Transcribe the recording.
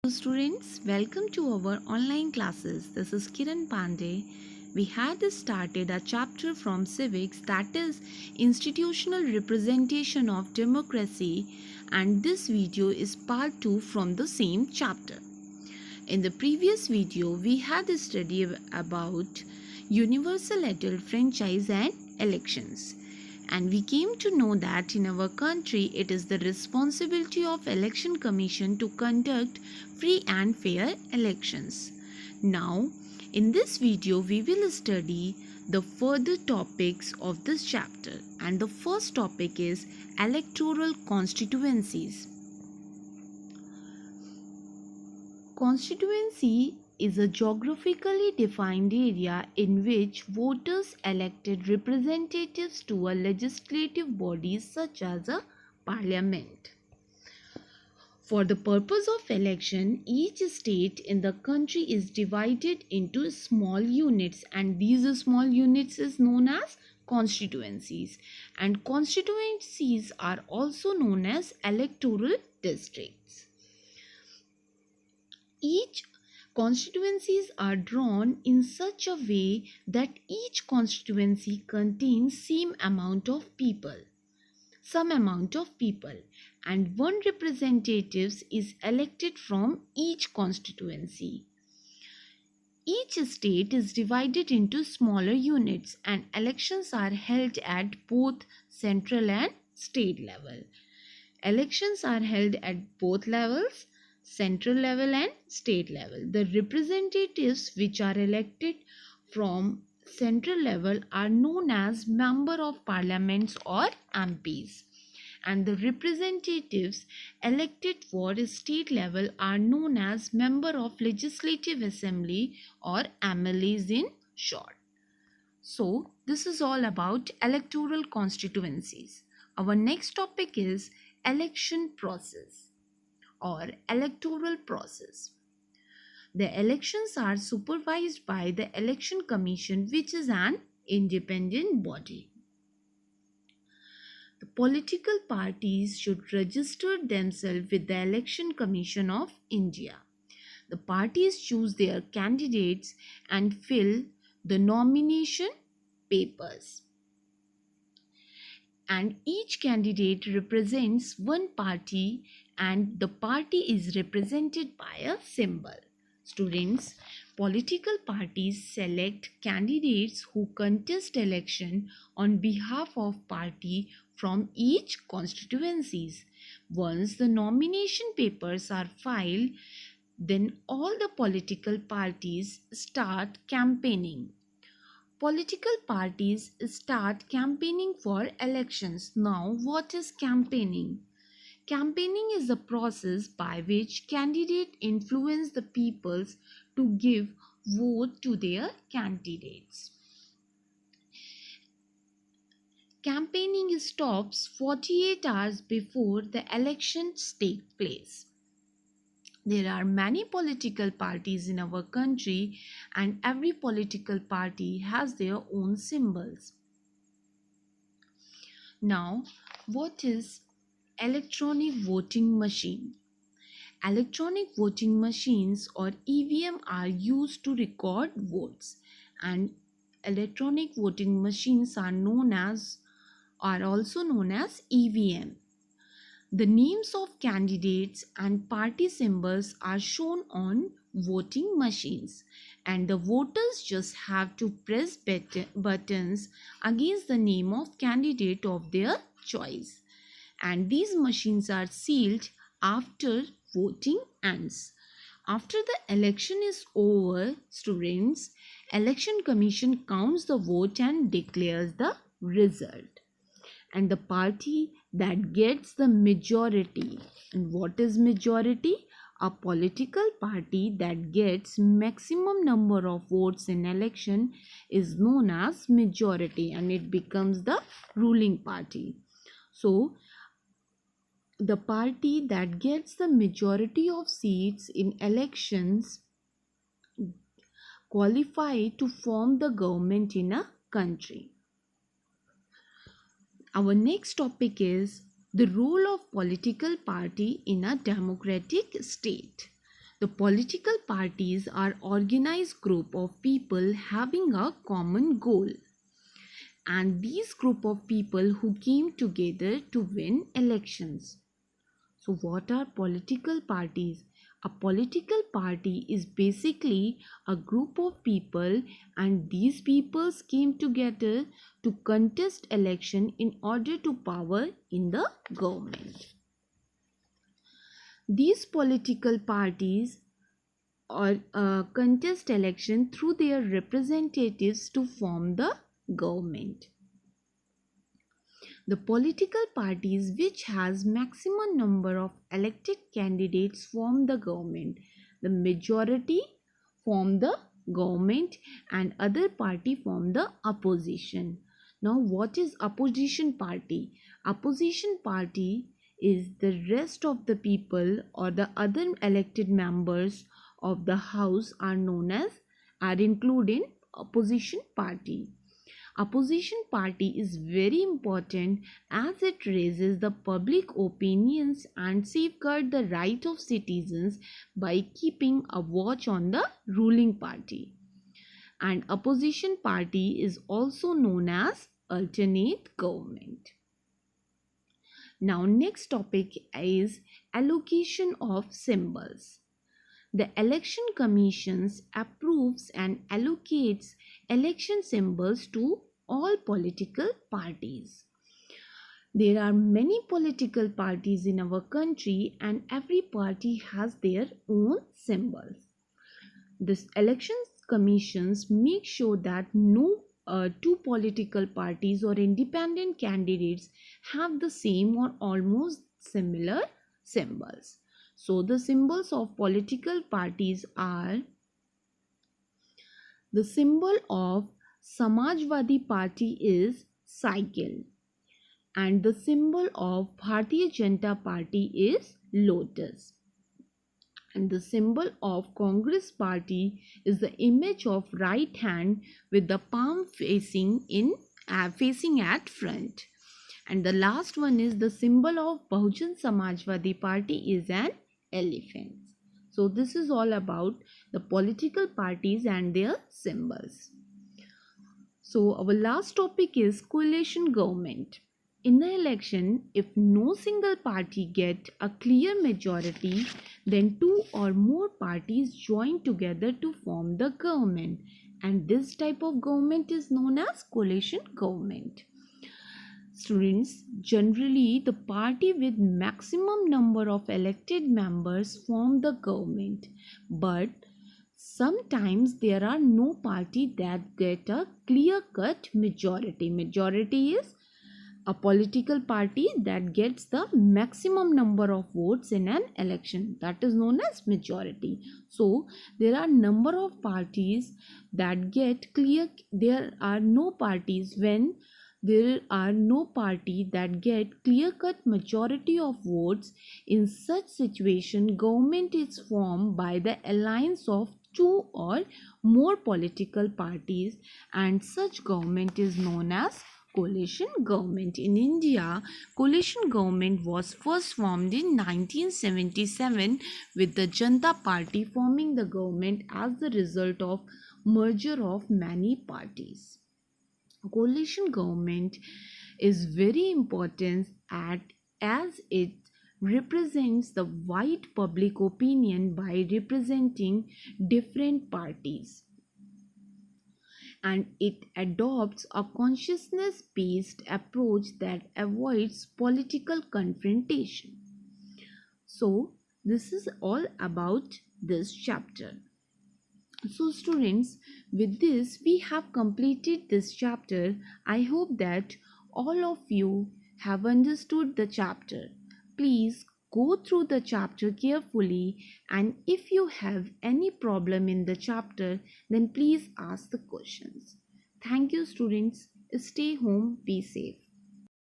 Students, welcome to our online classes. This is Kiran Pandey. We had started a chapter from civics, that is institutional representation of democracy, and this video is part 2 from the same chapter. In the previous video we had studied about universal adult franchise and elections, and we came to know that in our country it is the responsibility of election commission to conduct free and fair elections. Now in this video we will study the further topics of this chapter, and the first topic is electoral constituencies. Constituency is a geographically defined area in which voters elected representatives to a legislative body such as a parliament. For the purpose of election, each state in the country is divided into small units, and these small units is known as constituencies, and constituencies are also known as electoral districts. Each constituencies are drawn in such a way that each constituency contains some amount of people, and one representative is elected from each constituency. Each state is divided into smaller units, and elections are held at both central and state level. Elections are held at both levels, central level and state level. The representatives which are elected from central level are known as member of parliaments or MPs, and the representatives elected for state level are known as member of legislative assembly or MLAs in short. So this is all about electoral constituencies. Our next topic is election process or electoral process. The elections are supervised by the Election Commission, which is an independent body. The political parties should register themselves with the Election Commission of India. The parties choose their candidates and fill the nomination papers, and each candidate represents one party, and the party is represented by a symbol. Students, political parties select candidates who contest election on behalf of party from each constituencies. Once the nomination papers are filed, then all the political parties start campaigning. Political parties start campaigning for elections. Now, what is campaigning? Campaigning is the process by which candidates influence the peoples to give vote to their candidates. Campaigning stops 48 hours before the elections take place. There are many political parties in our country, and every political party has their own symbols. Now, what is electronic voting machine? Electronic voting machines or EVM are used to record votes, and electronic voting machines are also known as EVM. The names of candidates and party symbols are shown on voting machines, and the voters just have to press buttons against the name of candidate of their choice, and these machines are sealed after voting ends. After the election is over, students, Election Commission counts the vote and declares the result, and the party that gets the majority, and what is majority? A political party that gets maximum number of votes in election is known as majority, and it becomes the ruling party. So the party that gets the majority of seats in elections qualify to form the government in a country. Our next topic is the role of political party in a democratic state. The political parties are organized group of people having a common goal, and these group of people who came together to win elections. So what are political parties? A political party is basically a group of people, and these peoples came together to contest election in order to power in the government. These political parties or contest election through their representatives to form the government. The political parties which has maximum number of elected candidates form the government. The majority form the government and other party form the opposition. Now what is opposition party? Opposition party is the rest of the people or the other elected members of the house are included in opposition party. Opposition party is very important as it raises the public opinions and safeguard the right of citizens by keeping a watch on the ruling party. And opposition party is also known as alternate government. Now next topic is allocation of symbols. The election commissions approves and allocates election symbols to all political parties. There are many political parties in our country and every party has their own symbols. This elections commissions make sure that no two political parties or independent candidates have the same or almost similar symbols. So the symbols of political parties are: the symbol of Samajwadi Party is cycle, and the symbol of Bharatiya Janata Party is lotus, and the symbol of Congress Party is the image of right hand with the palm facing at front. And the last one is the symbol of Bahujan Samajwadi Party is an elephant. So this is all about the political parties and their symbols. So our last topic is coalition government. In the election, if no single party get a clear majority, then two or more parties join together to form the government, and this type of government is known as coalition government. Students, generally the party with maximum number of elected members form the government, but sometimes there are no party that get a clear-cut majority. Majority is a political party that gets the maximum number of votes in an election, that is known as majority. So there are number of parties that get clear. There are no parties when there are no party that get clear-cut majority of votes. In such situation, government is formed by the alliance of two or more political parties, and such government is known as coalition government. In India, coalition government was first formed in 1977 with the Janata Party forming the government as the result of merger of many parties. Coalition government is very important as it represents the wide public opinion by representing different parties, and it adopts a consciousness based approach that avoids political confrontation. So this is all about this chapter. So students, with this we have completed this chapter. I hope that all of you have understood the chapter. Please go through the chapter carefully, and if you have any problem in the chapter, then please ask the questions. Thank you students. Stay home, be safe.